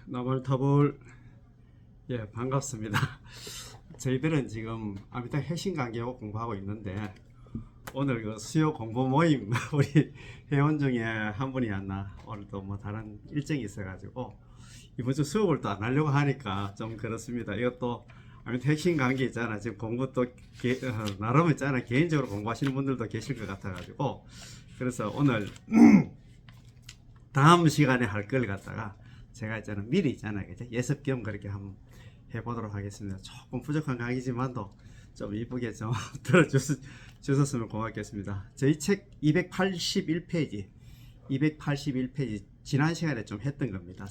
나발타볼. 반갑습니다. 저희들은 지금 아미타 핵심 강좌 공부하고 있는데 오늘 그 수요 공부 모임 우리 회원 중에 한 분이 왔나 오늘도 뭐 다른 일정이 있어가지고 이번 주 수업을 또 안 하려고 하니까 좀 그렇습니다. 이것도 아미타 핵심 강좌 있잖아. 지금 공부 또 나름 있잖아. 개인적으로 공부하시는 분들도 계실 것 같아가지고 그래서 오늘 다음 시간에 할 걸 갖다가 제가 있잖아 미리 있잖아요, 그죠? 예습 겸 그렇게 한번 해보도록 하겠습니다. 조금 부족한 강의지만도 좀 이쁘게 좀 들어주셨으면 고맙겠습니다. 저희 책 281페이지 지난 시간에 좀 했던 겁니다.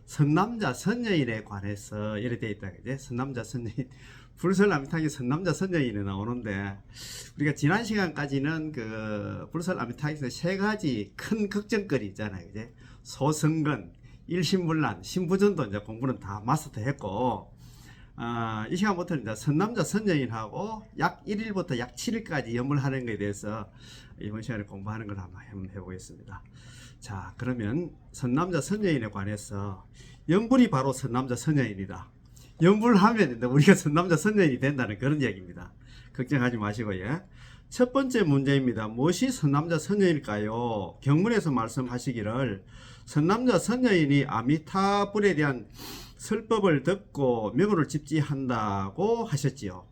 선남자 선녀인에 관해서 이렇게 되어 있다, 그죠? 선남자 선녀인, 불설아미타기 선남자 선녀인에 나오는데 우리가 지난 시간까지는 그 불설아미타기에서 세 가지 큰 걱정거리 있잖아요, 그죠? 소승건, 일신불란, 신부전도 이제 공부는 다 마스터했고, 이 시간부터는 이제 선남자 선녀인하고 약 1일부터 약 7일까지 연물하는 것에 대해서 이번 시간에 공부하는 걸 한번 해보겠습니다. 자, 그러면 선남자 선녀인에 관해서 연불이 바로 선남자 선녀인이다. 연불하면 우리가 선남자 선녀인이 된다는 그런 얘기입니다. 걱정하지 마시고요. 첫 번째 문제입니다. 무엇이 선남자 선녀일까요? 경문에서 말씀하시기를 선남자 선녀인이 아미타불에 대한 설법을 듣고 명호를 집지한다고 하셨지요.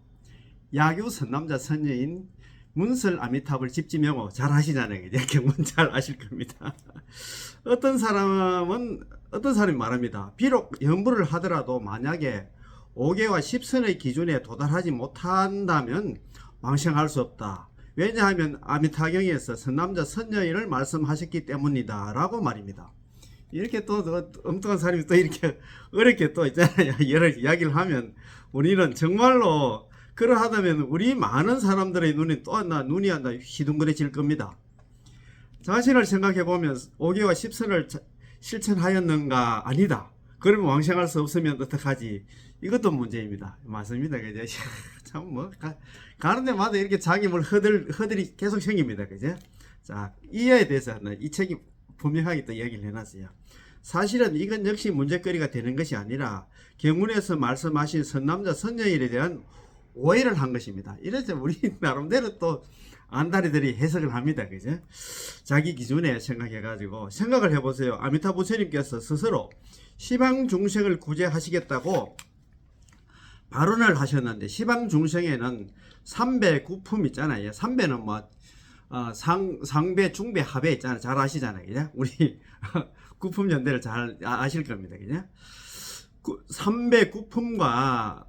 야규 선남자 선녀인 문설 아미타불 집지 명호 잘 하시잖아요. 경문 잘 아실 겁니다. 어떤 사람이 말합니다. 비록 연불을 하더라도 만약에 5개와 10선의 기준에 도달하지 못한다면 왕생할 수 없다. 왜냐하면 아미타경에서 선남자 선녀인을 말씀하셨기 때문이다 라고 말입니다. 이렇게 또 엉뚱한 사람이 또 이렇게 어렵게 또 있잖아요. 여러 이야기를 하면 우리는 정말로 그러하다면 우리 많은 사람들의 눈이 또 눈이 휘둥그레질 겁니다. 자신을 생각해 보면 5개와 10선을 실천하였는가? 아니다. 그러면 왕생할 수 없으면 어떡하지? 이것도 문제입니다. 맞습니다. 그죠? 참 가는 데마다 이렇게 자기 허들이 계속 생깁니다. 그죠? 자, 이에 대해서는 이 책이 분명하게 또 얘기를 해놨어요. 사실은 이건 역시 문제거리가 되는 것이 아니라 경문에서 말씀하신 선남자 선녀인에 대한 오해를 한 것입니다. 이래서 우리 나름대로 또 안다리들이 해석을 합니다. 그죠? 자기 기준에 생각해가지고 생각을 해보세요. 아미타 부처님께서 스스로 시방 중생을 구제하시겠다고 발언을 하셨는데 시방 중생에는 삼배 구품 있잖아요. 삼배는 뭐 상배, 중배, 하배 있잖아요. 잘 아시잖아요. 그죠? 우리 구품 연대를 잘 아실 겁니다. 그죠? 삼배 구품과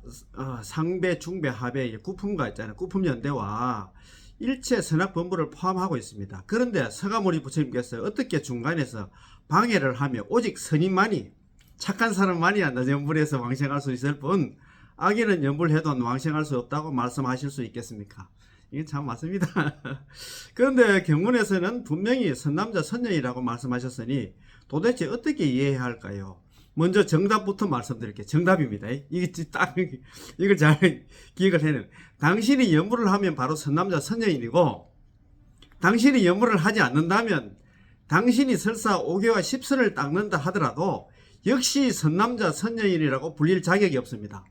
상배, 중배, 하배 구품과 있잖아요. 구품 연대와 일체 선악 범부를 포함하고 있습니다. 그런데 서가모니 부처님께서 어떻게 중간에서 방해를 하며 오직 선인만이 착한 사람만이 연불해서 왕생할 수 있을 뿐 악인은 연불해도 왕생할 수 없다고 말씀하실 수 있겠습니까? 이게 참 맞습니다. 그런데 경문에서는 분명히 선남자 선녀이라고 말씀하셨으니 도대체 어떻게 이해해야 할까요? 먼저 정답부터 말씀드릴게요. 정답입니다. 이게 딱 이걸 잘 기억을 해내요. 당신이 연불을 하면 바로 선남자 선녀인이고 당신이 연불을 하지 않는다면 당신이 설사 5개와 10선을 닦는다 하더라도 역시 선남자 선녀인이라고 불릴 자격이 없습니다.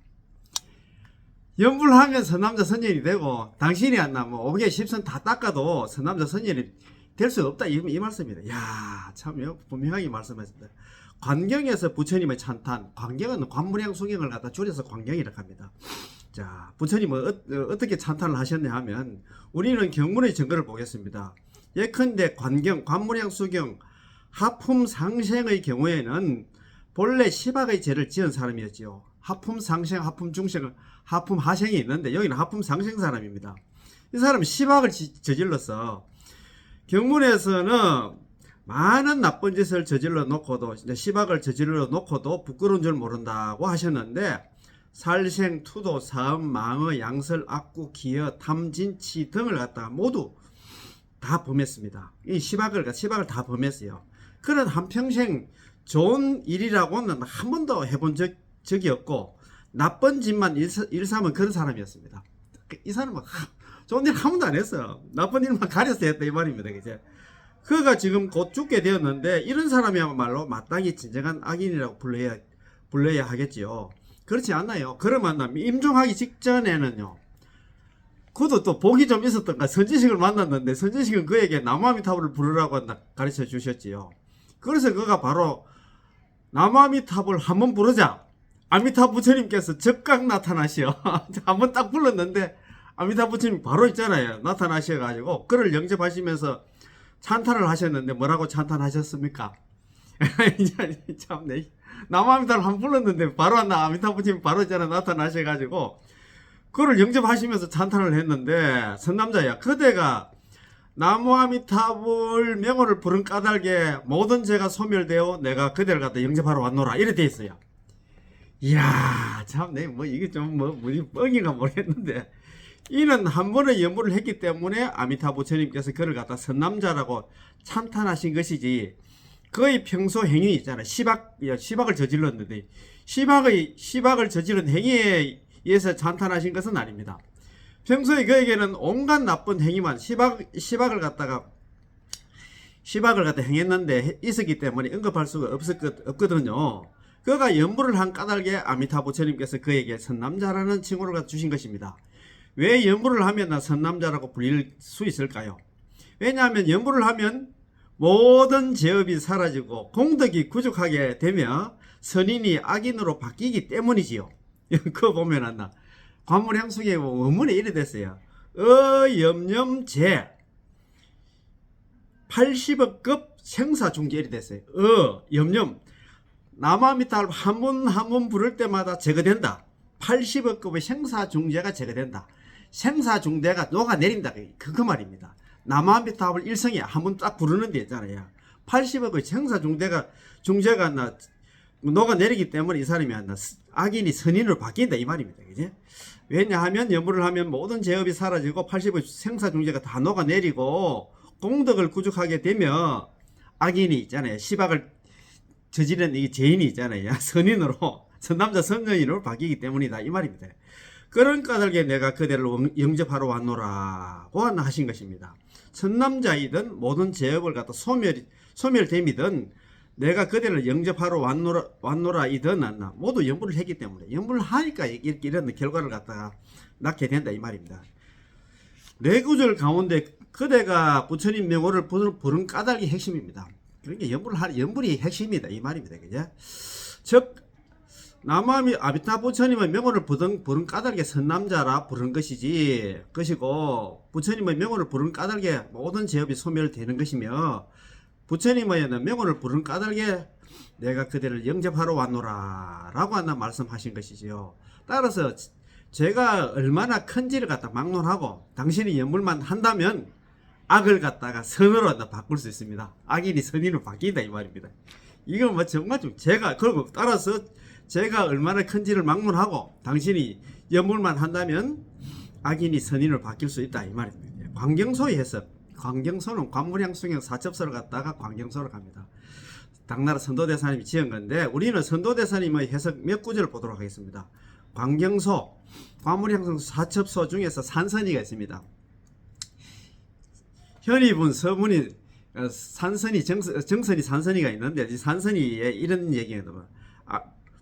연불하면 선남자 선녀인이 되고 당신이 뭐 5개 10선 다 닦아도 선남자 선녀인이 될 수 없다 이 말씀입니다. 야, 참 분명하게 말씀하셨습니다. 관경에서 부처님의 찬탄, 관경은 관무량 수경을 갖다 줄여서 관경이라고 합니다. 자, 부처님은 어떻게 찬탄을 하셨냐 하면 우리는 경문의 증거를 보겠습니다. 예컨대 관경, 관무량 수경, 하품 상생의 경우에는 본래 시박의 죄를 지은 사람이었지요. 하품 상생, 하품 중생, 하품 하생이 있는데 여기는 하품 상생 사람입니다. 이 사람은 시박을 저질러서 경문에서는 많은 나쁜 짓을 저질러 놓고도 시박을 저질러 놓고도 부끄러운 줄 모른다고 하셨는데 살생, 투도, 사음, 망어, 양설, 악구, 기여, 탐진치 등을 갖다가 모두 다 범했습니다. 이 시박을 다 범했어요. 그는 한평생 좋은 일이라고는 한 번도 해본 적이 없고 나쁜 짓만 일삼은 그런 사람이었습니다. 이 사람은 좋은 일 한 번도 안 했어요. 나쁜 일만 가려서 했다 이 말입니다. 그죠? 그가 지금 곧 죽게 되었는데 이런 사람이야말로 마땅히 진정한 악인이라고 불러야 하겠지요. 그렇지 않나요? 그러면 임종하기 직전에는요. 그도 또 복이 좀 있었던가 선지식을 만났는데 선지식은 그에게 나무아미타불을 부르라고 가르쳐 주셨지요. 그래서 그가 바로 나무아미타불 한번 부르자 아미타 부처님께서 즉각 나타나시어 한번 딱 불렀는데 아미타 부처님 바로 있잖아요. 나타나셔가지고 그를 영접하시면서 찬탄을 하셨는데 뭐라고 찬탄하셨습니까? 참, 네. 나무아미타를 한번 불렀는데 바로 아미타 부처님 바로 있잖아 나타나셔가지고 그를 영접하시면서 찬탄을 했는데 선남자야 그대가 나무아미타불 명호를 부른 까닭에 모든 죄가 소멸되어 내가 그대를 갖다 영접하러 왔노라 이래 돼 있어요. 이야 참네 뭐 이게 좀 뭐 뻥인가 모르겠는데 이는 한 번의 연부를 했기 때문에 아미타 부처님께서 그를 갖다 선남자라고 찬탄하신 것이지 그의 평소 행위 있잖아 시박을 저질렀는데 시박을 저지른 행위에 의해서 찬탄하신 것은 아닙니다. 평소에 그에게는 온갖 나쁜 행위만 시박을 갖다 행했는데 있었기 때문에 언급할 수가 없거든요. 그가 연부를 한 까닭에 아미타 부처님께서 그에게 선남자라는 칭호를 주신 것입니다. 왜 연부를 하면 선남자라고 불릴 수 있을까요? 왜냐하면 연부를 하면 모든 죄업이 사라지고 공덕이 구족하게 되며 선인이 악인으로 바뀌기 때문이지요. 그거 보면 관문향수의 원문에 이래 됐어요. 염염제 80억급 생사중제 이래 됐어요. 염염 나무아미타불 한 번 부를 때마다 제거된다. 80억급의 생사중제가 제거된다. 생사중대가 녹아내린다. 그 말입니다. 나무아미타불 일성에 한 번 딱 부르는 데 있잖아요. 80억의 생사중제가 녹아내리기 때문에 이 사람이 악인이 선인으로 바뀐다 이 말입니다. 그지? 왜냐하면 연부를 하면 모든 죄업이 사라지고 80의 생사중제가 다 녹아내리고 공덕을 구축하게 되면 악인이 있잖아요. 시박을 저지른 이 죄인이 있잖아요. 선인으로 선남자 선녀인으로 바뀌기 때문이다 이 말입니다. 그런 까닭에 내가 그대를 영접하러 왔노라고 하신 것입니다. 선남자이든 모든 죄업을 갖다 소멸됨이든 내가 그대를 영접하러 왔노라이든 모두 연부를 했기 때문에 연부를 하니까 이런 결과를 갖다가 낳게 된다 이 말입니다. 뇌구절 가운데 그대가 부처님 명호를 부른 까닭이 핵심입니다. 그러니까 연불이 핵심이다 이 말입니다. 그죠? 즉 아미타 부처님의 명호를 부른 까닭에 선남자라 부른 것이고 부처님의 명호를 부른 까닭에 모든 죄업이 소멸되는 것이며 부처님의 명호를 부른 까닭에 내가 그대를 영접하러 왔노라 라고 말씀하신 것이지요. 따라서 제가 얼마나 큰지를 갖다 막론하고 당신이 연불만 한다면 악을 갖다가 선으로 바꿀 수 있습니다. 악인이 선인으로 바뀐다 이 말입니다. 이건 뭐 정말 좀 그리고 따라서 제가 얼마나 큰지를 막론하고 당신이 연불만 한다면 악인이 선인으로 바뀔 수 있다 이 말입니다. 광경소의 해석. 광경소는 관문향수경 사첩서를 갖다가 광경소로 갑니다. 당나라 선도대사님이 지은 건데 우리는 선도대사님의 해석 몇 구절을 보도록 하겠습니다. 광경소, 관문향수 사첩서 중에서 산선이가 있습니다. 현이분 서문이 산선이 정선이 산선이가 있는데 이 산선이에 이런 얘기가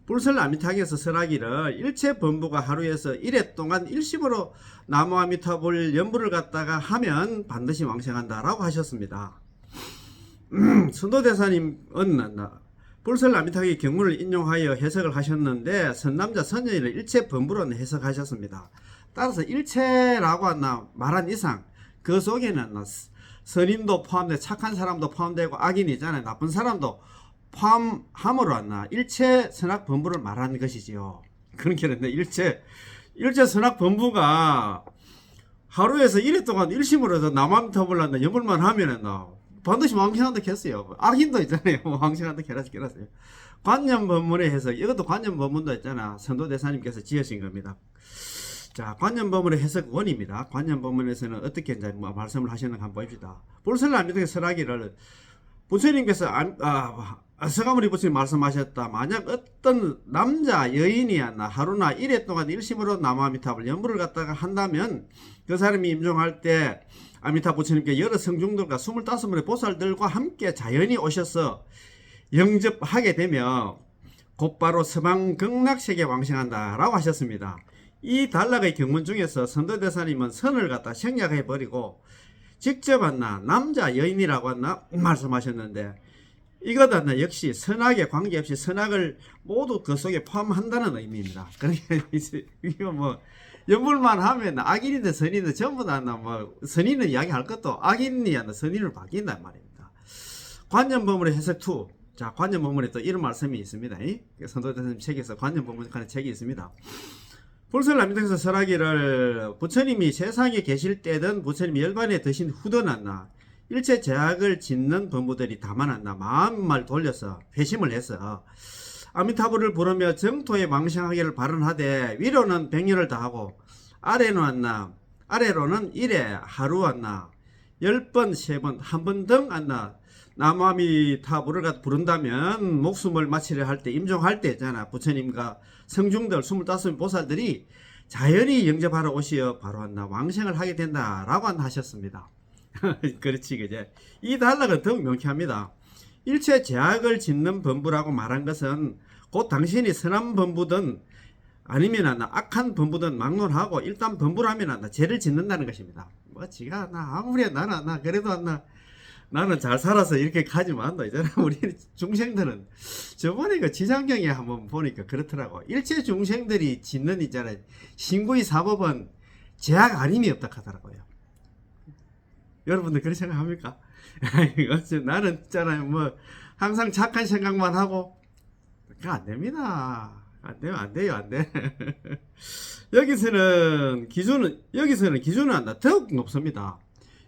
불설 아미타경에서 설하기를 일체 범부가 하루에서 1회 동안 일심으로 나무아미타불 연부를 갖다가 하면 반드시 왕생한다 라고 하셨습니다. 선도대사님은 불설 아미타경의 경문을 인용하여 해석을 하셨는데 선남자 선녀인을 일체 범부로 해석하셨습니다. 따라서 일체라고 말한 이상 그 속에는 선인도 포함되고 착한 사람도 포함되고 악인이 있잖아요. 나쁜 사람도 포함함으로 일체 선악 범부를 말하는 것이지요. 그렇게 했는데 일체 선악 범부가 하루에서 1회 동안 일심으로 해서 나무아미타불 연불만 하면은 반드시 왕생한다 했어요. 악인도 있잖아요. 왕생한다 했어요. 관념법문에 해서 이것도 관념법문도 있잖아. 선도대사님께서 지으신 겁니다. 자, 관념법문의 해석 원입니다. 관념법문에서는 어떻게 이제 말씀을 하시는가 한번 봅시다. 불설아미타경 설하기를 부처님께서 서가모니 부처님 말씀하셨다. 만약 어떤 남자 여인이었나 하루나 일해 동안 일심으로 남아미탑을 연부를 갖다가 한다면 그 사람이 임종할 때 아미타 부처님께 여러 성중들과 25분의 보살들과 함께 자연히 오셔서 영접하게 되며 곧바로 서방 극락세계에 왕생한다 라고 하셨습니다. 이 단락의 경문 중에서 선도대사님은 선을 갖다 생략해버리고 직접 한나 남자 여인이라고 한나 말씀하셨는데 이거다 역시 선악에 관계없이 선악을 모두 그 속에 포함한다는 의미입니다. 그러니까 이거 뭐 연불만 하면 악인이든 선인이든 전부 다 뭐 선인은 이야기할 것도 악인이야 선인으로 바뀐단 말입니다. 관념법문의 해석 2. 자, 관념법문에 또 이런 말씀이 있습니다. 선도대사님 책에서 관념법문하는 책이 있습니다. 불설남미당에서 설하기를 부처님이 세상에 계실 때든 부처님이 열반에 드신 후든았나 일체 제약을 짓는 범부들이 다만았나 마음을 돌려서 회심을 해서 아미타불을 부르며 정토에 망생하기를 발언하되 위로는 100년을 다하고 아래로는 일에 하루 왔나 10번 3번 1번 등 왔나 남아미타불을 부른다면 목숨을 마치려 할 때 임종할 때 있잖아 부처님과 성중들 25 보살들이 자연히 영접하러 오시어 바로 왔나 왕생을 하게 된다라고 하셨습니다. 그렇지 그제 이 단락은 더욱 명쾌합니다. 일체 제약을 짓는 범부라고 말한 것은 곧 당신이 선한 범부든 아니면 악한 범부든 막론하고 일단 범부라면 죄를 짓는다는 것입니다. 뭐 지가 아무리 나는 그래도 나는 잘 살아서 이렇게 가지만 이제 우리 중생들은 저번에 그 지장경에 한번 보니까 그렇더라고. 일체 중생들이 짓는 있잖아요 신구의 사법은 제약 아님이 없다 하더라고요. 여러분들 그렇게 생각합니까? 나는 있잖아요 뭐 항상 착한 생각만 하고 그거 안 됩니다. 안 돼요. 여기서는 기준은 한다 더욱 높습니다.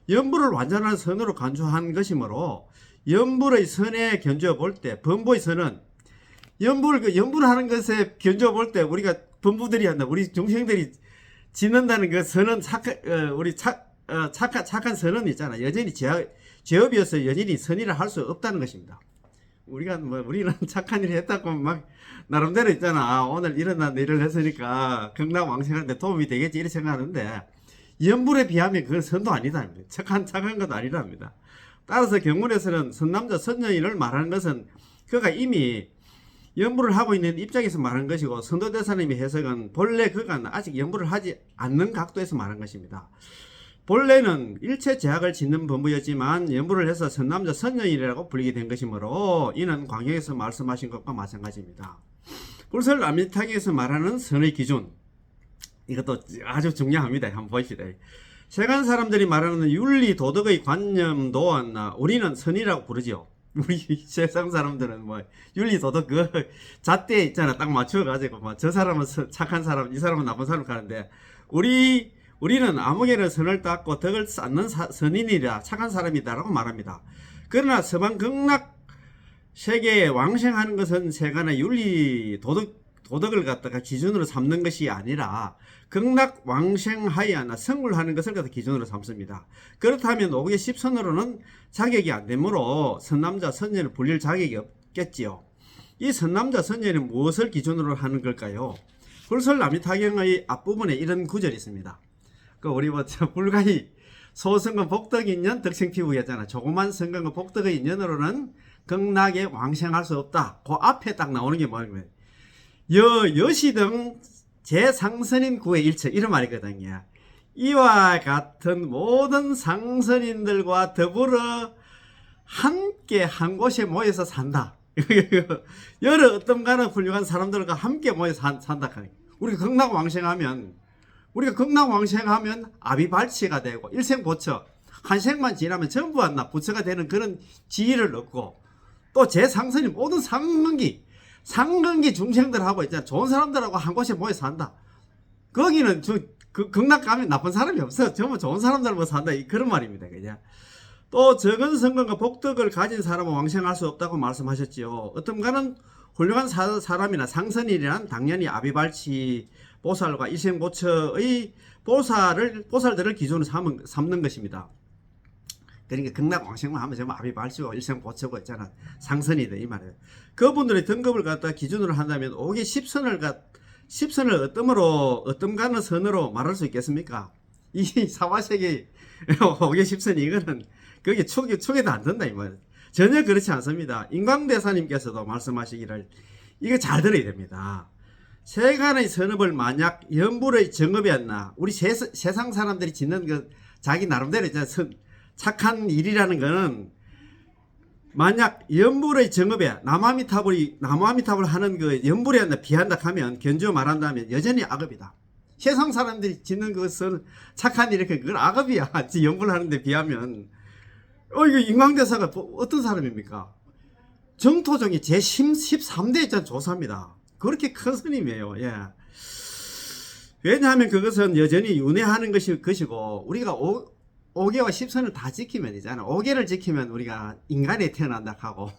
연불을 완전한 선으로 간주한 것이므로 연불의 선에 견주어 볼 때 범부의 선은 연불하는 것에 견주어 볼 때 우리가 범부들이 한다 우리 중생들이 짓는다는 그 선은 착한 선은 있잖아 여전히 죄업이어서 여전히 선이라 할 수 없다는 것입니다. 우리는 착한 일을 했다고 막 나름대로 있잖아 오늘 일어난 일을 했으니까 극락왕생하는데 도움이 되겠지 이렇게 생각하는데 연불에 비하면 그건 선도 아니다. 착한 것도 아니랍니다. 따라서 경문에서는 선남자 선여인을 말하는 것은 그가 이미 연불을 하고 있는 입장에서 말한 것이고 선도대사님의 해석은 본래 그가 아직 연불을 하지 않는 각도에서 말한 것입니다. 본래는 일체 제약을 짓는 범부였지만 연불을 해서 선남자 선여인이라고 불리게 된 것이므로 이는 광경에서 말씀하신 것과 마찬가지입니다. 불설남미탕에서 말하는 선의 기준 이것도 아주 중요합니다. 한번 보십시다. 세간 사람들이 말하는 윤리 도덕의 관념도 우리는 선이라고 부르죠. 우리 세상 사람들은 뭐 윤리 도덕 그 잣대 있잖아 딱 맞춰가지고 뭐 저 사람은 착한 사람 이 사람은 나쁜 사람 가는데 우리는 아무개나 선을 닦고 덕을 쌓는 선인이라 착한 사람이다라고 말합니다. 그러나 서방 극락 세계에 왕생하는 것은 세간의 윤리 도덕을 갖다가 기준으로 삼는 것이 아니라 극락 왕생하여나 성불하는 것을 갖다 기준으로 삼습니다. 그렇다면 5개 10선으로는 자격이 안 되므로 선남자 선녀를 불릴 자격이 없겠지요. 이 선남자 선녀는 무엇을 기준으로 하는 걸까요? 불설남미타경의 앞부분에 이런 구절이 있습니다. 우리 불가히 소성근 복덕인연 덕생피부였잖아. 조그만 성근과 복덕의 인연으로는 극락에 왕생할 수 없다. 그 앞에 딱 나오는 게 뭐냐면 여시등 제상선인 구의 일체 이런 말이거든요. 이와 같은 모든 상선인들과 더불어 함께 한 곳에 모여서 산다. 여러 어떤 가는 훌륭한 사람들과 함께 모여서 산다. 우리가 극락왕생하면 아비발치가 되고 일생보처 한 생만 지나면 전부 한나 부처가 되는 그런 지위를 얻고 또 제상선인 모든 상근기 중생들하고 있잖아 좋은 사람들하고 한 곳에 모여 산다. 거기는 극락 가면 나쁜 사람이 없어. 전부 좋은 사람들하고 산다. 그런 말입니다. 그냥 또 적은 성근과 복덕을 가진 사람은 왕생할 수 없다고 말씀하셨지요. 어떤가는 훌륭한 사람이나 상선이란 당연히 아비발치 보살과 일생보처의 보살들을 기준으로 삼는 것입니다. 그러니까 극락왕생만 하면 정말 아비발치고 일생보처고 있잖아. 상선이다 이 말이에요. 그분들의 등급을 갖다 기준으로 한다면 5개 10선을 어떤 가는 선으로 말할 수 있겠습니까? 이 사화색이 5개 10선이 이거는 그게 축에도 안 된다 이 말이에요. 전혀 그렇지 않습니다. 인광대사님께서도 말씀하시기를 이거 잘 들어야 됩니다. 세간의 선업을 만약 연불의 정업이었나, 우리 세상 사람들이 짓는 그 자기 나름대로 착한 일이라는 거는 만약 연불의 정업에 나무아미타불을 하는 그 연불이었나 비한다 하면, 견주어 말한다면 여전히 악업이다. 세상 사람들이 짓는 그것을 착한 일이니까 그건 악업이야. 연불하는데 비하면. 이거 인광대사가 어떤 사람입니까? 정토종이 제13대 있잖아, 조사입니다. 그렇게 큰 스님이에요. 예. 왜냐하면 그것은 여전히 윤회하는 것이고, 우리가 5개와 10선을 다 지키면 되잖아. 5개를 지키면 우리가 인간에 태어난다 하고,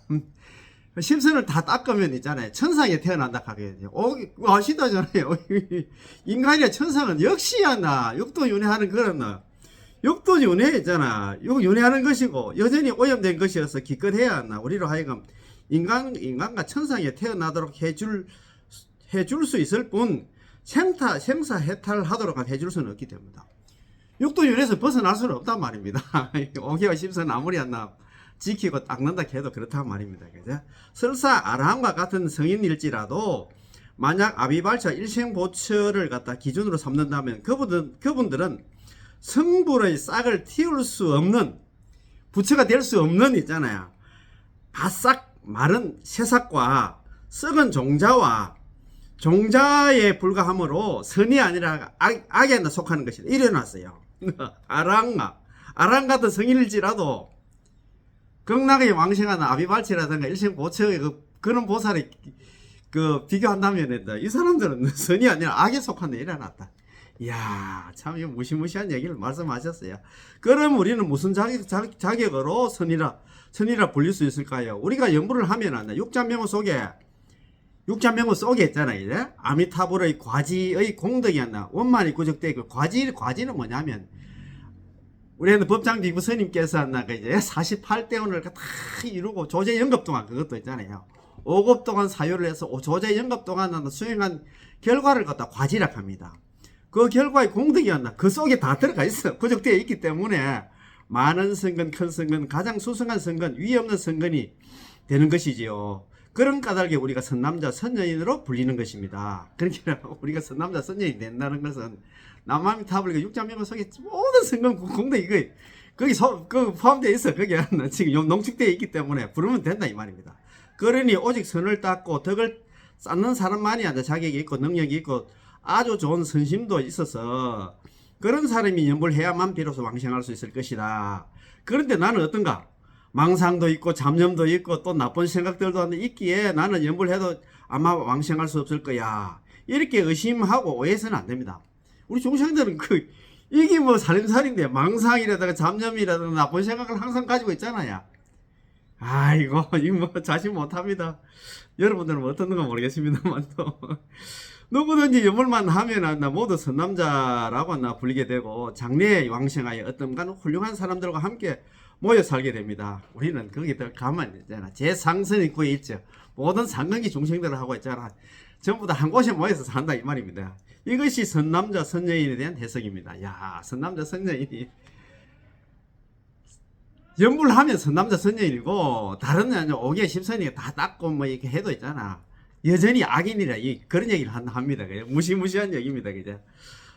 10선을 다 닦으면 있잖아요. 천상에 태어난다 하거든요. 아시다잖아요. 인간이나 천상은 역시야 육도 윤회하는 그런 육도 윤회 있잖아. 윤회하는 것이고 여전히 오염된 것이어서 기껏해야 한다. 우리로 하여금 인간과 천상에 태어나도록 해줄 수 있을 뿐 생사해탈하도록 해줄 수는 없기 때문이다. 육도 윤회에서 벗어날 수는 없단 말입니다. 5개와 10선 아무리 한나 지키고 닦는다 해도 그렇단 말입니다. 그죠? 설사 아라함과 같은 성인일지라도 만약 아비발차 일생보처를 갖다 기준으로 삼는다면 그분들은 성불의 싹을 틔울 수 없는, 부처가 될 수 없는 있잖아요. 바싹 마른 새싹과 썩은 종자에 불과하므로 선이 아니라 악에 속하는 것이다. 이래놨어요. 아랑 같은 성인일지라도 극락의 왕생하는 아비발치라든가 일생보처의 그런 보살이 비교한다면 이 사람들은 선이 아니라 악에 속하는 일어났다. 이야, 참 이거 무시무시한 얘기를 말씀하셨어요. 그럼 우리는 무슨 자격으로 선이라 불릴 수 있을까요? 우리가 연불을 하면 육자명호 속에 있잖아요. 이제 아미타불의 과지의 공덕이 원만히 구적되어 있고, 과지는 뭐냐면 우리는 법장 비구 스님께서 이제 48대원을 다 이루고 조제 영급 동안 그것도 있잖아요. 5급 동안 사유를 해서 조제 영급 동안 수행한 결과를 갖다 과지라고 합니다. 그 결과의 공덕이 그 속에 다 들어가 있어. 구적되어 있기 때문에 많은 선근, 큰 선근, 가장 수승한 선근, 위에 없는 선근이 되는 것이지요. 그런 까닭에 우리가 선남자 선녀인으로 불리는 것입니다. 그러니까 우리가 선남자 선녀인이 된다는 것은 남아미타불 육자명호 속에 모든 선근 공덕이 거기 포함되어 있어. 거기 지금 농축되어 있기 때문에 부르면 된다 이 말입니다. 그러니 오직 선을 닦고 덕을 쌓는 사람만이 자격이 있고 능력이 있고 아주 좋은 선심도 있어서 그런 사람이 연불해야만 비로소 왕생할 수 있을 것이다. 그런데 나는 어떤가? 망상도 있고 잡념도 있고 또 나쁜 생각들도 있기에 나는 연불해도 아마 왕생할 수 없을 거야. 이렇게 의심하고 오해해서는 안 됩니다. 우리 중생들은 이게 뭐 살림살인데 망상이라든가 잡념이라든가 나쁜 생각을 항상 가지고 있잖아요. 아이고, 이거 뭐 자신 못합니다. 여러분들은 어떤가 모르겠습니다만 또 누구든지 연불만 하면 모두 선남자라고 불리게 되고 장래에 왕생하여 어떤가 훌륭한 사람들과 함께 모여 살게 됩니다. 우리는 거기들 가만히 있잖아. 제상선이 구에 있죠. 모든 상근기 중생들을 하고 있잖아. 전부 다 한 곳에 모여서 산다 이 말입니다. 이것이 선남자 선녀인에 대한 해석입니다. 야, 선남자 선녀인이 연불하면 선남자 선녀인이고 다른 5개 10선이 다 닦고 뭐 이렇게 해도 있잖아. 여전히 악인이라 그런 얘기를 합니다. 무시무시한 얘기입니다. 그죠?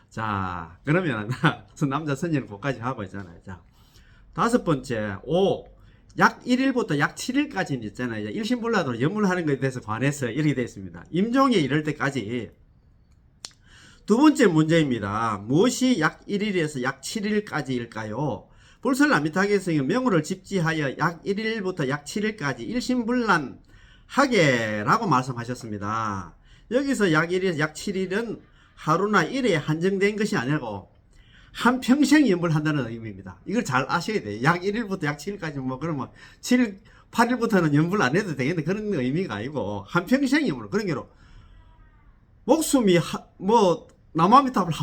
자, 그러면 선남자 선녀는 그까지 하고 있잖아요. 자, 5번째, 약 1일부터 약 7일까지 있잖아요. 일신불라도 연물하는 것에 대해서 관해서 이렇게 되어 있습니다. 임종에 이를 때까지. 두 번째 문제입니다. 무엇이 약 1일에서 약 7일까지일까요? 불설남미타계에서 명호를 집지하여 약 1일부터 약 7일까지 일신불란 하게라고 말씀하셨습니다. 여기서 약 1일에서 약 7일은 하루나 일에 한정된 것이 아니고 한평생 연불한다는 의미입니다. 이걸 잘 아셔야 돼요. 약 1일부터 약 7일까지 그러면 7일, 8일부터는 연불 안 해도 되겠네. 그런 의미가 아니고 한평생 연불. 그런 게로 목숨이 남아미탑을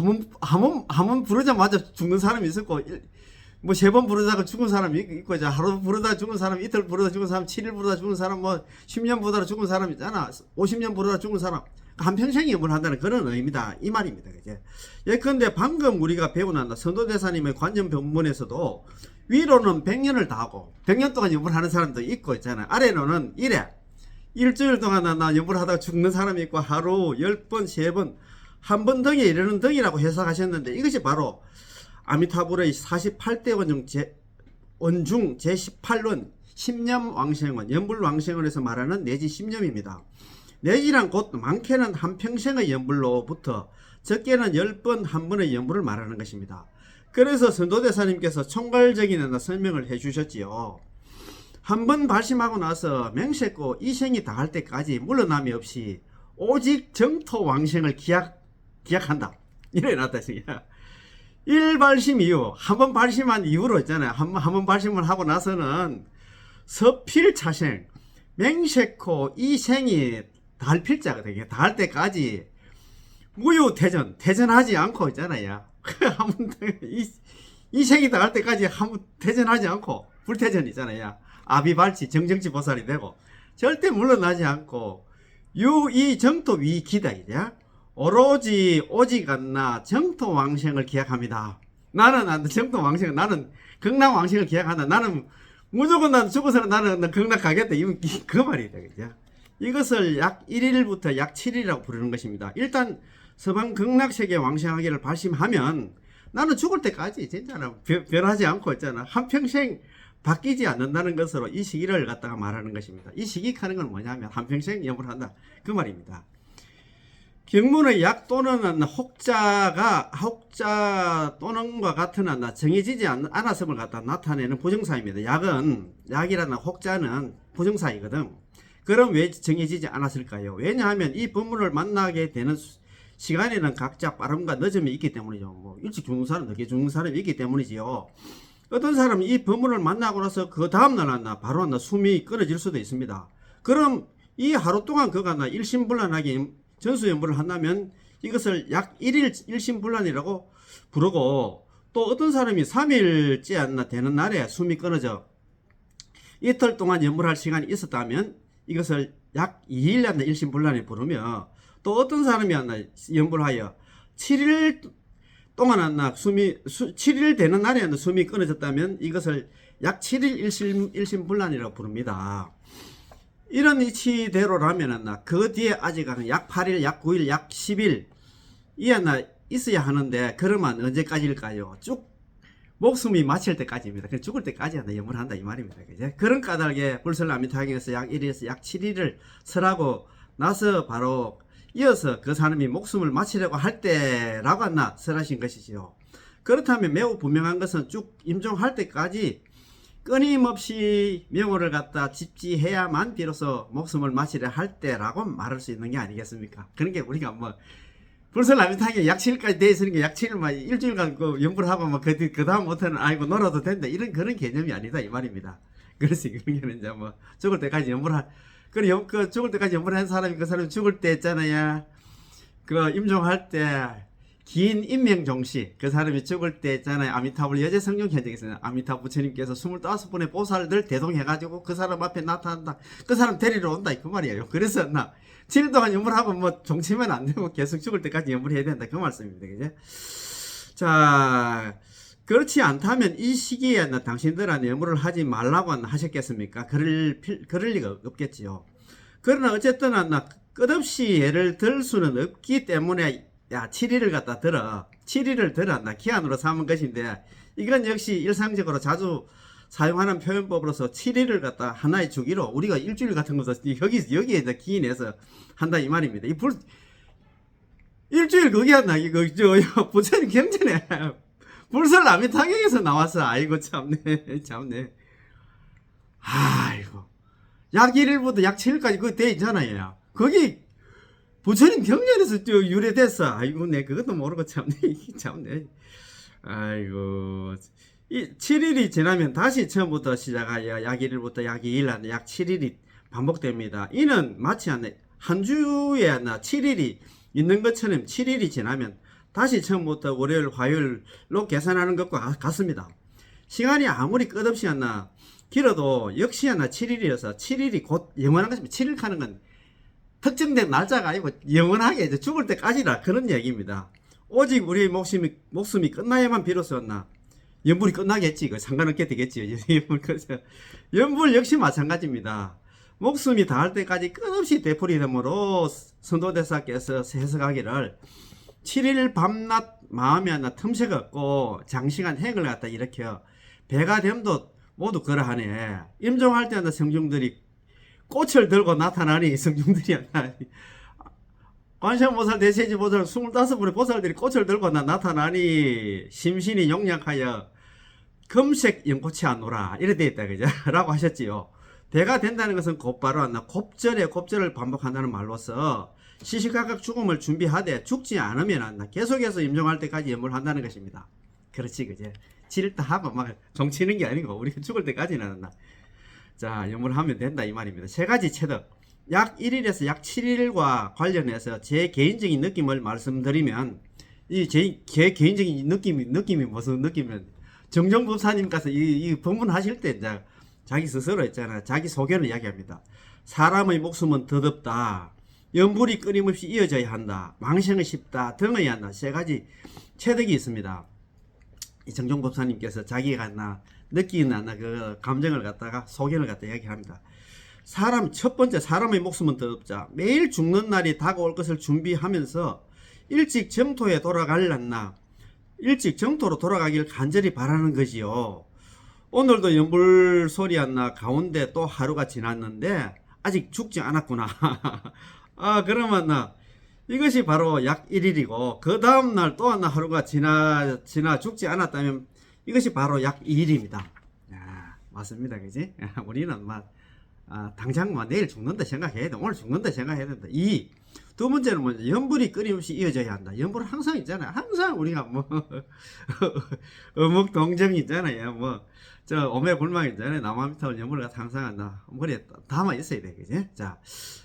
한번 부르자마자 죽는 사람이 있었고 뭐 3번 부르다가 죽은 사람이 있고, 이제 하루 부르다 죽은 사람, 이틀 부르다 죽은 사람, 7일 부르다 죽은 사람, 뭐 10년 부르다 죽은 사람 있잖아. 50년 부르다 죽은 사람. 한평생 염불 한다는 그런 의미다. 이 말입니다. 그제? 예컨대 방금 우리가 배우는 선도대사님의 관전 법문에서도 위로는 100년을 다 하고 100년 동안 염불하는 사람도 있고 있잖아요. 아래로는 이래. 일주일 동안 나 염불하다가 죽는 사람이 있고 하루 10번, 3번, 한 번 덩이에 이르는 덩이라고 해석하셨는데 이것이 바로 아미타불의 48대 원중 제18원 10년 왕생원, 염불왕생원에서 말하는 내지 10년입니다. 내지란 곧 많게는 한평생의 염불로부터 적게는 10번 한 번의 염불을 말하는 것입니다. 그래서 선도대사님께서 총괄적인 설명을 해주셨지요. 한 번 발심하고 나서 맹세코 이생이 다할 때까지 물러남이 없이 오직 정토왕생을 기약한다. 이래 놨다. 1발심 이후, 한 번 발심한 이후로 있잖아요. 한 번 발심을 하고 나서는 서필차생, 맹세코 이생이 달 필자거든요. 달 때까지 대전하지 않고 있잖아요. 이 생이 다 할 때까지 한번 대전하지 않고 불태전이잖아요. 아비발치 정정치 보살이 되고 절대 물러나지 않고 유이 정토 위기다 이제 오로지 오직 않나 정토 왕생을 기약합니다. 나는 정토 왕생, 나는 극락 왕생을 기약한다. 나는 무조건 난 죽어서는 나는 극락 가겠다. 그 말이다 그죠? 이것을 약 1일부터 약 7일이라고 부르는 것입니다. 일단 서방 극락세계 왕생하기를 발심하면 나는 죽을 때까지 진짜로 변하지 않고 있잖아. 한평생 바뀌지 않는다는 것으로 이 시기를 갖다가 말하는 것입니다. 이 시기 하는 건 뭐냐면 한평생 염불 한다. 그 말입니다. 경문의 약 또는 혹자 또는과 같은 정해지지 않았음을 갖다 나타내는 부정사입니다. 약이라는 혹자는 부정사이거든. 그럼 왜 정해지지 않았을까요? 왜냐하면 이 법문을 만나게 되는 시간에는 각자 빠름과 늦음이 있기 때문이죠. 뭐 일찍 죽는 사람, 늦게 죽는 사람이 있기 때문이지요. 어떤 사람은 이 법문을 만나고 나서 그 다음날 바로 숨이 끊어질 수도 있습니다. 그럼 이 하루 동안 그가 일심불란하게 전수연불을 한다면 이것을 약 1일 일심불란이라고 부르고, 또 어떤 사람이 3일째 되는 날에 숨이 끊어져 이틀 동안 연불할 시간이 있었다면 이것을 약 2일 일심불란이 부르며, 또 어떤 사람이 연불하여 7일 동안 7일 되는 날에 숨이 끊어졌다면 이것을 약 7일 일심불란이라고 부릅니다. 이런 이치대로라면 그 뒤에 아직 약 8일, 약 9일, 약 10일 이 있어야 하는데, 그러면 언제까지일까요? 쭉 목숨이 마칠 때까지입니다. 그냥 죽을 때까지 염불한다 이 말입니다. 그죠? 그런 까닭에 불설아미타경에서 약 1일에서 약 7일을 설하고 나서 바로 이어서 그 사람이 목숨을 마치려고 할 때라고 설하신 것이지요. 그렇다면 매우 분명한 것은 쭉 임종할 때까지 끊임없이 명호를 갖다 집지해야만 비로소 목숨을 마치려 할 때라고 말할 수 있는 게 아니겠습니까? 그러니까 우리가 뭐 불설라미탕에 약 7일까지 돼 있으니까 약 7일 일주일간 연불하고 그 다음부터는 아이고 놀아도 된다 이런 그런 개념이 아니다 이 말입니다. 그래서 그러면 이제 뭐 죽을 때까지 그 죽을 때까지 연불한 사람이 그 사람이 죽을 때 있잖아요. 그 임종할 때 긴 인명종시, 그 사람이 죽을 때 있잖아요. 아미타불 여제 성령 현장에서는 아미타 부처님께서 25분의 보살들 대동해가지고 그 사람 앞에 나타난다. 그 사람 데리러 온다. 그 말이에요. 그래서 7일 동안 연불하고 뭐 종치면 안 되고 계속 죽을 때까지 연불해야 된다. 그 말씀입니다. 그죠? 자, 그렇지 않다면 이 시기에 당신들한테 연불을 하지 말라고 하셨겠습니까? 그럴 리가 없겠지요. 그러나 어쨌든 끝없이 예를 들 수는 없기 때문에 7일을 갖다 들어 7일을 들어 기한으로 삼은 것인데, 이건 역시 일상적으로 자주 사용하는 표현법으로서 7일을 갖다 하나의 주기로 우리가 일주일 같은 것을 여기에 기인해서 한다 이 말입니다. 일주일 그게 이거 부처님 경전에 불설라미타경에서 나왔어. 아이고 참네. 아이고 약 1일부터 약 7일까지 그거 돼 있잖아요. 거기 부처님 경전에서 유래됐어. 아이고, 내 그것도 모르고 참네. 아이고. 이 7일이 지나면 다시 처음부터 시작하여 약 1일부터 약 2일, 약 7일이 반복됩니다. 이는 마치 한 주에 7일이 있는 것처럼 7일이 지나면 다시 처음부터 월요일, 화요일로 계산하는 것과 같습니다. 시간이 아무리 끝없이 않나 길어도 역시 않나 7일이어서 7일이 곧 영원한 것입니다. 7일 가는 건 특정된 날짜가 아니고 영원하게 이제 죽을 때까지라 그런 얘기입니다. 오직 우리의 목숨이 끝나야만 비로소 나 연불이 끝나겠지. 그 상관없게 되겠지. 연불 역시 마찬가지입니다. 목숨이 닿을 때까지 끝없이 되풀이 되므로 선도대사께서 해석하기를 7일 밤낮 마음이 하나 틈새가 없고 장시간 행을 갖다 일으켜 배가 됨도 모두 그러하네. 임종할 때마다 성중들이 꽃을 들고 나타나니 성중들이 하나 관세음보살 대세지보살 25분의 보살들이 꽃을 들고 나타나니 심신이 용약하여 금색 연꽃이 안노라 이래 되어 있다 그죠? 라고 하셨지요. 배가 된다는 것은 곧바로 안나 곱절을 반복한다는 말로서 시시각각 죽음을 준비하되 죽지 않으면 안나 계속해서 임종할 때까지 연물한다는 것입니다. 그렇지 그제? 질다 하고 막 종치는 게 아니고 우리가 죽을 때까지는 안나 자 연물하면 된다 이 말입니다. 세 가지 체득 약 1일에서 약 7일과 관련해서 제 개인적인 느낌을 말씀드리면 제 개인적인 느낌이 무슨 느낌이면 정정법사님 가서 이 법문하실 때 이제 자기 스스로 있잖아 자기 소견을 이야기합니다. 사람의 목숨은 더덥다. 연불이 끊임없이 이어져야 한다. 망생은 쉽다. 등어야 한다. 세 가지 체득이 있습니다. 이 정정법사님께서 자기가 느끼는 그 감정을 갖다가 소견을 갖다 이야기합니다. 첫 번째 사람의 목숨은 더럽자. 매일 죽는 날이 다가올 것을 준비하면서 일찍 정토에 일찍 정토로 돌아가길 간절히 바라는 것이요. 오늘도 연불 소리 안나 가운데 또 하루가 지났는데 아직 죽지 않았구나. 아 그러면 이것이 바로 약 1일이고 그 다음날 또 하루가 지나 죽지 않았다면 이것이 바로 약 2일입니다. 맞습니다 그지? 우리는 당장 내일 죽는다 생각해야 돼. 오늘 죽는다 생각해야 된다. 두 번째는 뭐냐? 연불이 끊임없이 이어져야 한다. 연불은 항상 있잖아요. 항상 우리가 어묵 동정이 있잖아요. 오매불망 있잖아요. 나무아미타불 연불을 항상 한다. 머리에 담아 있어야 돼. 그지? 자,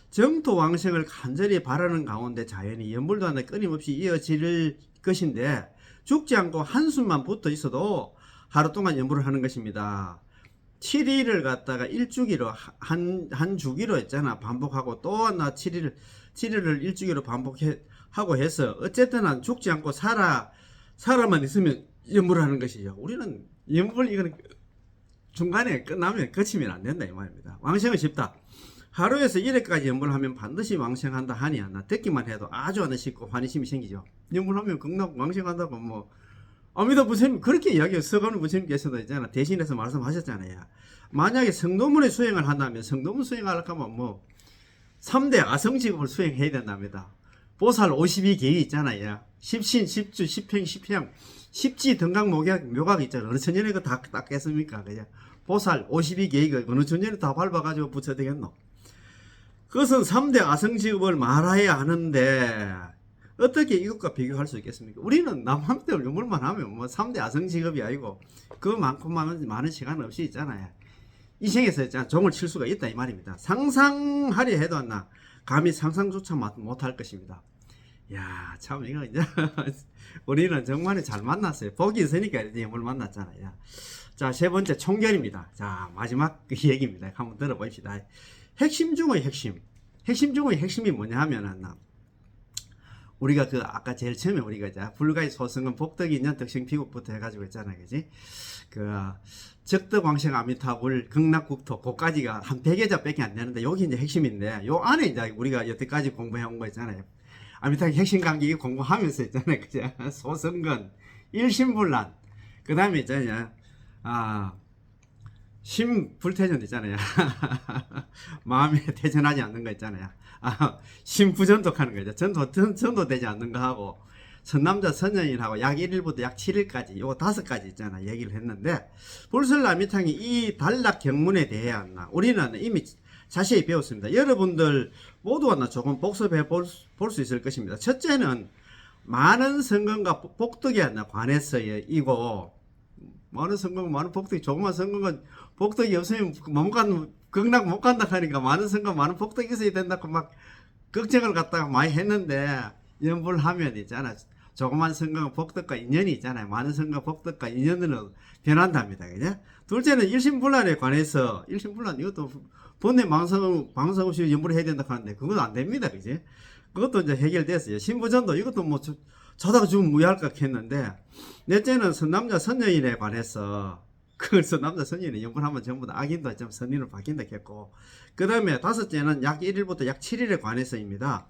정토 왕생을 간절히 바라는 가운데 자연히 연불도 하나 끊임없이 이어질 것인데 죽지 않고 한숨만 붙어 있어도 하루 동안 연불을 하는 것입니다. 7일을 갖다가 일주기로 한 주기로 했잖아. 반복하고 또 하나 7일을 일주기로 반복하고 해서 어쨌든 죽지 않고 살아만 있으면 연불을 하는 것이죠. 우리는 연불 이거는 중간에 끝나면 거치면 안 된다 이 말입니다. 왕생은 쉽다. 하루에서 1회까지 연불을 하면 반드시 왕생한다 하니 듣기만 해도 아주 쉽고 환희심이 생기죠. 연불하면 극락 왕생한다고 아미다 부처님 그렇게 이야기해요. 서가모니 부처님께서도 있잖아 대신해서 말씀하셨잖아요. 만약에 성도문의 수행을 한다면 성도문 수행하려고 하면 3대 아성직업을 수행해야 된답니다. 보살 52계위 있잖아요. 십신, 십주, 십행, 십향, 십지, 등각, 묘각 있잖아요. 어느 천년에 그거 다 깼습니까? 그냥 보살 52계위가 어느 천년에 다 밟아가지고 붙여야 되겠노? 그것은 3대 아성직업을 말해야 하는데 어떻게 이것과 비교할 수 있겠습니까? 우리는 남한테를 유물만 하면 3대 아성직업이 아니고 그만큼 많은 시간 없이 있잖아요. 이 생에서 있잖아 종을 칠 수가 있다 이 말입니다. 상상하려 해도 감히 상상조차 못할 것입니다. 야, 참 이거 이제 우리는 정말 잘 만났어요. 복이 있으니까 이제 뭘 만났잖아요. 자, 세 번째 총결입니다. 자, 마지막 그 얘기입니다. 한번 들어봅시다. 핵심 중의 핵심이 뭐냐 하면은 우리가 아까 제일 처음에 우리가 이제 불가의 소승은 복덕이 있는 덕생피국부터 해가지고 있잖아요. 그지? 적덕왕생 아미타불 극락국토 그까지가 한 100여자 밖에 안 되는데 여기 이제 핵심인데 요 안에 이제 우리가 여태까지 공부해 온 거 있잖아요. 아미타의 핵심 강기 공부하면서 있잖아요. 그죠? 소승건, 일심불란, 그 다음에 있잖아요. 심불태전 있잖아요. 마음에 태전하지 않는 거 있잖아요. 심부전독하는 거죠. 전도되지 않는 거 하고, 선남자 선녀인하고 약 1일부터 약 7일까지, 요 5가지 있잖아. 얘기를 했는데, 불설라미탕이 이 단락 경문에 대해 우리는 이미 자세히 배웠습니다. 여러분들 모두가 조금 복습해 볼 수 있을 것입니다. 첫째는, 많은 성건과 복덕에 관해서요, 이고, 많은 성공, 많은 복덕이, 조그만 성공은 복덕이 없으면 극락 못 간다 하니까 많은 성공, 많은 복덕이 있어야 된다고 막 걱정을 갖다가 많이 했는데, 연불하면 있잖아. 조그만 성공 복덕과 인연이 있잖아요. 많은 성공 복덕과 인연으로 변한답니다. 그죠? 둘째는 일심불란에 관해서, 일심불란, 이것도 본내 방송 없이 연부를 해야 된다 하는데, 그건 안 됩니다. 그지? 그것도 이제 해결됐어요. 신부전도 이것도 뭐, 자다가 좀 무효할까 했는데, 넷째는 선남자 선여인에 관해서, 그래서 남자 선인은 연분하면 전부 다 악인도 좀 선인으로 바뀐다 했고, 그 다음에 다섯째는 약 1일부터 약 7일에 관해서입니다.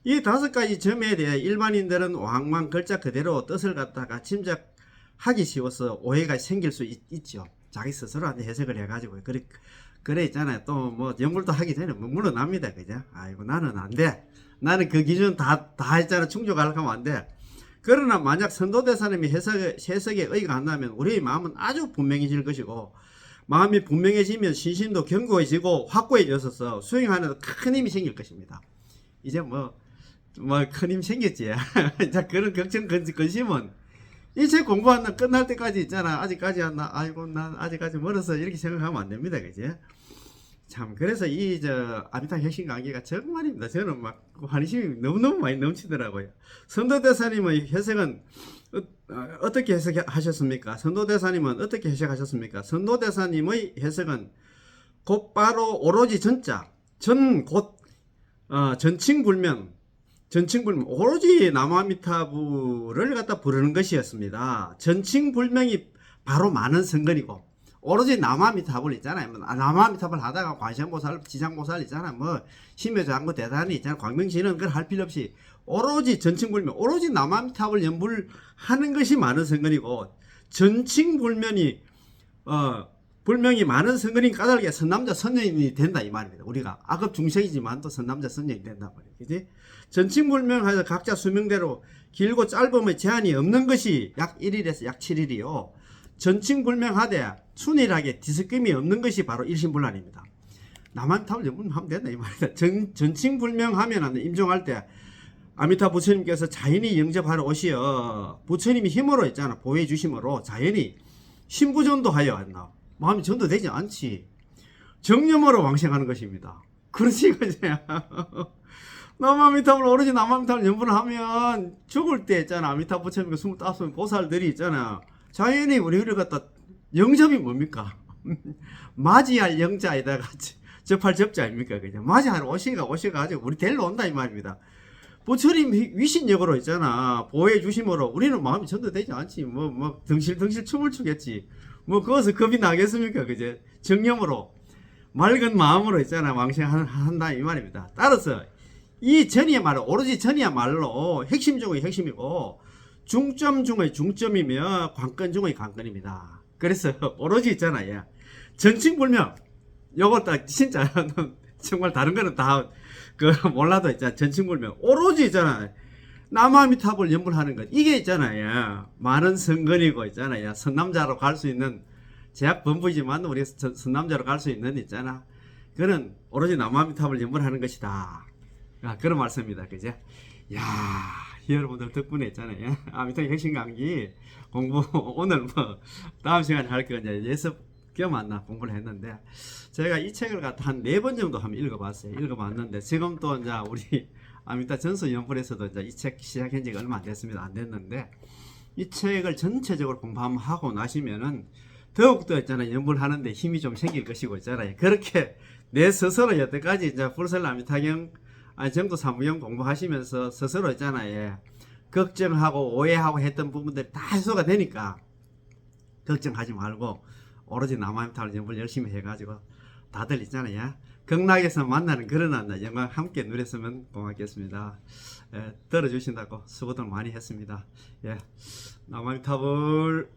이 5가지 점에 대해 일반인들은 왕왕 글자 그대로 뜻을 갖다가 짐작하기 쉬워서 오해가 생길 수 있죠. 자기 스스로한테 해석을 해가지고 그래 있잖아요. 또 뭐 연구도 하기 전에 뭐 물어납니다. 그죠? 아이고 나는 안 돼. 나는 그 기준 다 했잖아. 충족하려고 하면 안 돼. 그러나 만약 선도대사님이 해석에 의가 안 나면 우리의 마음은 아주 분명해질 것이고, 마음이 분명해지면 신심도 견고해지고 확고해져서 수행하는 데 큰 힘이 생길 것입니다. 이제 큰 힘 생겼지. 자, 그런 걱정, 근심은 이 책 공부하는 끝날 때까지 있잖아. 아직까지 한다. 아이고, 난 아직까지 멀어서 이렇게 생각하면 안 됩니다. 그지? 참, 그래서 아미타 혁신 강의가 정말입니다. 저는 막 관심이 너무너무 많이 넘치더라고요. 선도대사님의 해석은 어떻게 해석하셨습니까? 선도대사님은 어떻게 해석하셨습니까? 선도대사님의 해석은 곧바로 오로지 전자, 전칭불명, 오로지 남아미타불을 갖다 부르는 것이었습니다. 전칭불명이 바로 많은 성건이고, 오로지 남아미타불 있잖아요. 남아미타불 하다가 관세음보살, 지상보살 있잖아. 심해장구 대단히 있잖아. 광명시는 그걸 할 필요 없이 오로지 전칭불명, 오로지 남아미타불 연불 하는 것이 많은 성건이고, 전칭불명이 불명이 많은 성건인 까닭에 선남자 선녀인이 된다 이 말입니다. 우리가 악업 중생이지만 또 선남자 선녀인이 된다 말이에요. 그지? 전칭불명하여 각자 수명대로 길고 짧음의 제한이 없는 것이 약 1일에서 약 7일이요. 전칭불명하되 순일하게 뒤섞임이 없는 것이 바로 일심불란입니다. 남아미타불 연불하면 된다 이 말이다. 전칭불명하면 임종할 때 아미타 부처님께서 자연히 영접하러 오시어 부처님이 힘으로 있잖아. 보호해 주심으로 자연히 신부전도 하여 한다. 마음이 전도되지 않지. 정념으로 왕생하는 것입니다. 그렇지, 그지? 남아미타불, 오로지 남아미타불 연분을 하면 죽을 때 있잖아. 아미타 부처님과 25 보살들이 있잖아. 자연히 우리를 갖다 영접이 뭡니까? 맞이할 영자에다가 접할 접자 아닙니까? 그냥 맞이하러 오셔가지고 우리 데리러 온다 이 말입니다. 부처님 위신역으로 있잖아. 보호해 주심으로 우리는 마음이 전도되지 않지. 덩실덩실 춤을 추겠지. 그것을 겁이 나겠습니까? 그제? 정념으로, 맑은 마음으로 있잖아. 왕생한다 이 말입니다. 따라서 이 전이야말로, 오로지 전이야말로 핵심 중의 핵심이고, 중점 중의 중점이며, 관건 중의 관건입니다. 그래서 오로지 있잖아요. 전칭불명. 요거 딱 진짜 정말 다른 거는 다 몰라도 있잖아. 전칭불명. 오로지 있잖아. 남아미타불 연불하는 것. 이게 있잖아요. 많은 선건이고 있잖아요. 선남자로 갈 수 있는 제약본부이지만 우리 선남자로 갈 수 있는 있잖아. 그는 오로지 남아미타불 연불하는 것이다. 그런 말씀입니다. 그죠? 야, 여러분들 덕분에 있잖아요. 아미타 혁신 강의 공부 오늘 다음 시간에 할 거 이제 예습 겸 공부를 했는데, 제가 이 책을 갖다 한 4번 정도 한번 읽어봤어요. 읽어봤는데 지금 또 이제 우리 아미타 전수 연불에서도 이제 이 책 시작한 지가 얼마 안 됐습니다. 안 됐는데, 이 책을 전체적으로 공부하고 나시면은 더욱더 있잖아요. 연불하는데 힘이 좀 생길 것이고 있잖아요. 그렇게 내 스스로 여태까지 이제 불설 아미타경 정도 사무용 공부하시면서 스스로 있잖아요. 걱정하고 오해하고 했던 부분들이 다 해소가 되니까 걱정하지 말고 오로지 남아미타를 연불 열심히 해가지고 다들 있잖아요. 극락에서 만나는 그런 영광 함께 누렸으면 고맙겠습니다. 들어주신다고 수고들 많이 했습니다. 남아미타불